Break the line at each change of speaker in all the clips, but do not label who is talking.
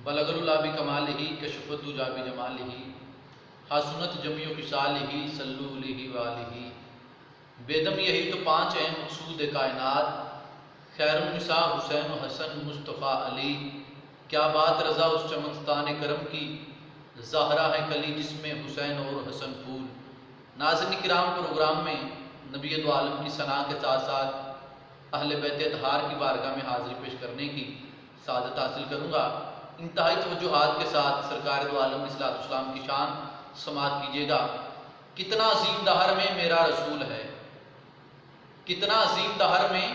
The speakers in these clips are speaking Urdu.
بلغ اللہ بکمالہ کشفت الدجا بجمالہ حسنت جمیع خصالہ صلو علیہ وآلہ۔ بیدم یہی تو پانچ ہیں مقصود کائنات، خیر النساء حسین و حسن مصطفیٰ علی۔ کیا بات رضا اس چمکستان کرم کی، زہرا ہے کلی جس میں حسین اور حسن پھول۔ ناظرین کرام، پروگرام میں نبی دو عالم کی ثنا کے ساتھ ساتھ اہل بیت اطہار کی بارگاہ میں حاضری پیش کرنے کی سعادت حاصل کروں گا۔ انتہائی توجہات کے ساتھ سرکار دو عالم علیہ الصلوۃ والسلام کی شان سماعت کیجیے گا۔ کتنا عظیم دہر میں میرا رسول ہے، کتنا عظیم دہر میں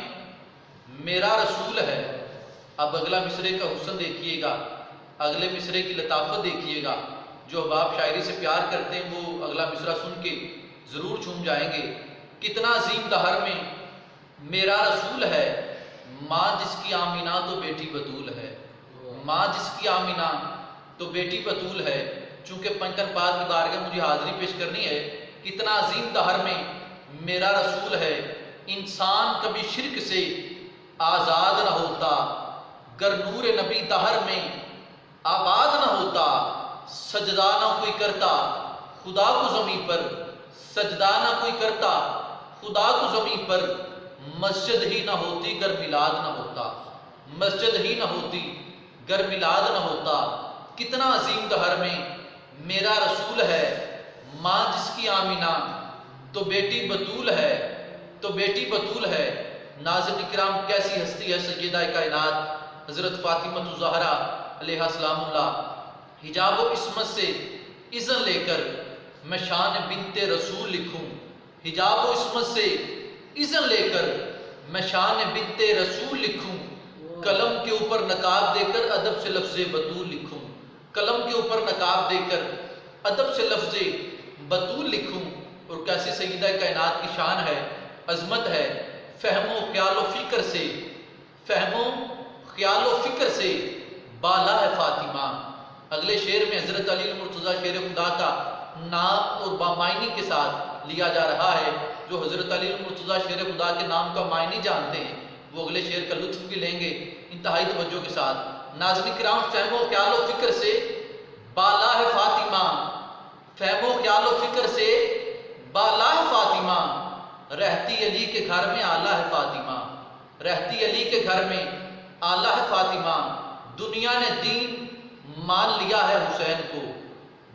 میرا رسول ہے۔ اب اگلا مصرے کا حسن دیکھیے گا، اگلے مصرے کی لطافت دیکھیے گا۔ جو احباب شاعری سے پیار کرتے ہیں وہ اگلا مصرع سن کے ضرور جھوم جائیں گے۔ کتنا عظیم دہر میں میرا رسول ہے، ماں جس کی آمینہ تو بیٹی بطول ہے، ماں جس کی آمینہ تو بیٹی بطول ہے۔ چونکہ پنجتن پاک کی بارگاہ مجھے حاضری پیش کرنی ہے، کتنا عظیم دہر میں میرا رسول ہے۔ انسان کبھی شرک سے آزاد نہ ہوتا، گر نور نبی دہر میں آباد نہ ہوتا۔ سجدہ نہ کوئی کرتا خدا کو زمین پر، سجدہ نہ کوئی کرتا خدا کو زمین پر، مسجد ہی نہ ہوتی گر میلاد نہ ہوتا، مسجد ہی نہ ہوتی گر میلاد نہ ہوتا۔ کتنا عظیم دہر میں میرا رسول ہے، ماں جس کی آمینہ تو بیٹی بطول ہے، تو بیٹی بطول ہے۔ ناظرین کرام، کیسی ہستی ہے سیدہ کائنات حضرت فاطمہ الزہرا علیہ السلام اللہ۔ حجاب و عصمت سے اذن لے کر میں شان بنت رسول لکھوں، حجاب و عصمت سے اذن لے کر میں شان بنت رسول لکھوں۔ قلم کے اوپر نقاب دے کر ادب سے لفظ بطول لکھوں، قلم کے اوپر نقاب دے کر ادب سے لفظ بطول لکھوں۔ اور کیسی سیدہ کائنات کی شان ہے، عظمت ہے۔ فہم و خیال و فکر سے، فہم و خیال و فکر سے بالا ہے فاطمہ۔ اگلے شعر میں حضرت علی المرتضیٰ شیر خدا کا نام اور بامعنی کے ساتھ لیا جا رہا ہے۔ جو حضرت علی المرتضیٰ شیر خدا کے نام کا معنی جانتے ہیں وہ اگلے شعر کا لطف بھی لیں گے انتہائی توجہ کے ساتھ۔ ناظرین کرام، فہم و خیال و فکر سے بالا ہے فاطمہ، فہم و خیال و فکر سے بالا ہے فاطمہ۔ رہتی علی کے گھر میں آلہ ہے فاطمہ، رہتی علی کے گھر میں آلہ ہے فاطمہ۔ دنیا نے دین مان لیا ہے حسین کو،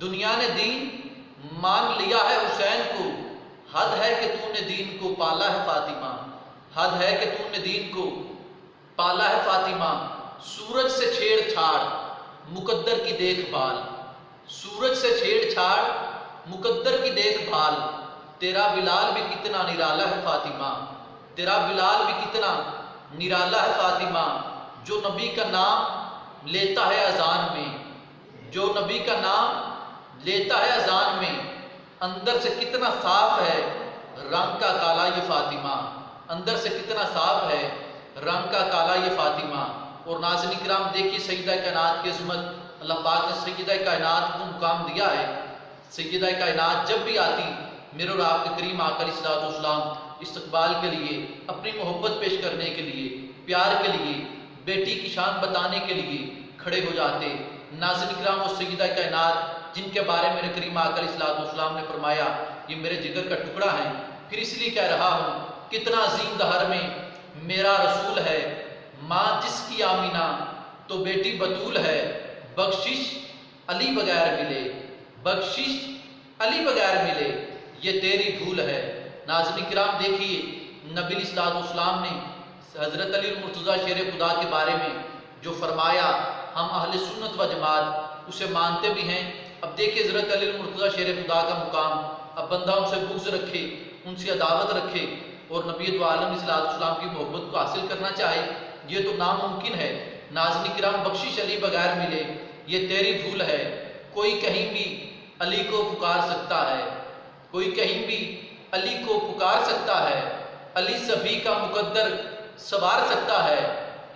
دنیا نے دین مان لیا ہے حسین کو۔ حد ہے کہ تو نے دین کو پالا ہے فاطمہ، حد ہے کہ تو نے دین کو پالا ہے فاطمہ۔ سورج سے چھیڑ چھاڑ مقدر کی دیکھ بھال، سورج سے چھیڑ چھاڑ مقدر کی دیکھ بھال۔ تیرا بلال بھی کتنا نرالا ہے فاطمہ، تیرا بلال بھی کتنا نرالا ہے فاطمہ۔ جو نبی کا نام لیتا ہے اذان میں، جو نبی کا نام لیتا ہے اذان میں، اندر سے کتنا صاف ہے رنگ کا کالا یہ فاطمہ، اندر سے کتنا صاف ہے رنگ کا کالا یہ فاطمہ۔ اور ناظرین کرام، دیکھیے سیدہ کائنات کی عظمت، اللہ پاک نے سیدہ کائنات کو مقام دیا ہے۔ سیدہ کائنات جب بھی آتی میرے اور آپ کے کریم آقا علیہ الصلوۃ والسلام استقبال کے لیے، اپنی محبت پیش کرنے کے لیے، پیار کے لیے، بیٹی کی شان بتانے کے لیے کھڑے ہو جاتے۔ ناظرین کرام، وہ سیدہ کائنات جن کے بارے میں میرے کریم آقا علیہ الصلوۃ والسلام نے فرمایا یہ میرے جگر کا ٹکڑا ہے، پھر اس لیے کہہ رہا ہوں کتنا عظیم دہر میں میرا رسول ہے، ماں جس کی آمینہ تو بیٹی بطول ہے۔ بخشش علی بغیر ملے، بخشش علی بغیر ملے، یہ تیری بھول ہے۔ ناظرین کرام، دیکھیے نبی علیہ الصلوۃ والسلام نے حضرت علی المرتضیٰ شیر خدا کے بارے میں جو فرمایا، ہم اہل سنت و جماعت اسے مانتے بھی ہیں۔ اب دیکھیے حضرت علی المرتضیٰ شیر خدا کا مقام، اب بندہ ان سے بغض رکھے، ان سے عداوت رکھے اور نبی دو عالم علیہ الصلوۃ والسلام کی محبت کو حاصل کرنا چاہے، یہ تو ناممکن ہے۔ ناظرین کرام، بخشش علی بغیر ملے، یہ تیری بھول ہے۔ کوئی کہیں بھی علی کو پکار سکتا ہے، کوئی کہیں بھی علی کو پکار سکتا ہے، علی سبھی کا مقدر سوار سکتا ہے۔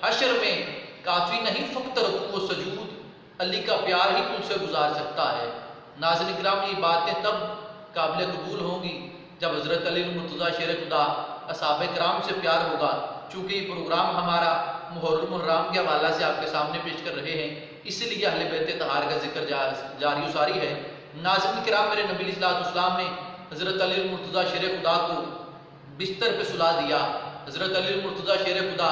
حشر میں کافی نہیں فقط رکوع و سجود، علی کا پیار ہی تم سے گزار سکتا ہے۔ ناظرین کرام، یہ باتیں تب قابل قبول ہوں گی جب حضرت علی المرتضیٰ شیر خدا اصحاب کرام سے پیار ہوگا۔ چونکہ یہ پروگرام ہمارا محرم المحرام کے حوالہ سے آپ کے سامنے پیش کر رہے ہیں، اسی لیے اہل بیت طہار کا ذکر جاری و ساری ہے۔ ناظرین کرام، میرے نبی علیہ السلام نے حضرت علی المرتضیٰ شیر خدا کو بستر پہ سلا دیا۔ حضرت علی المرتضیٰ شیر خدا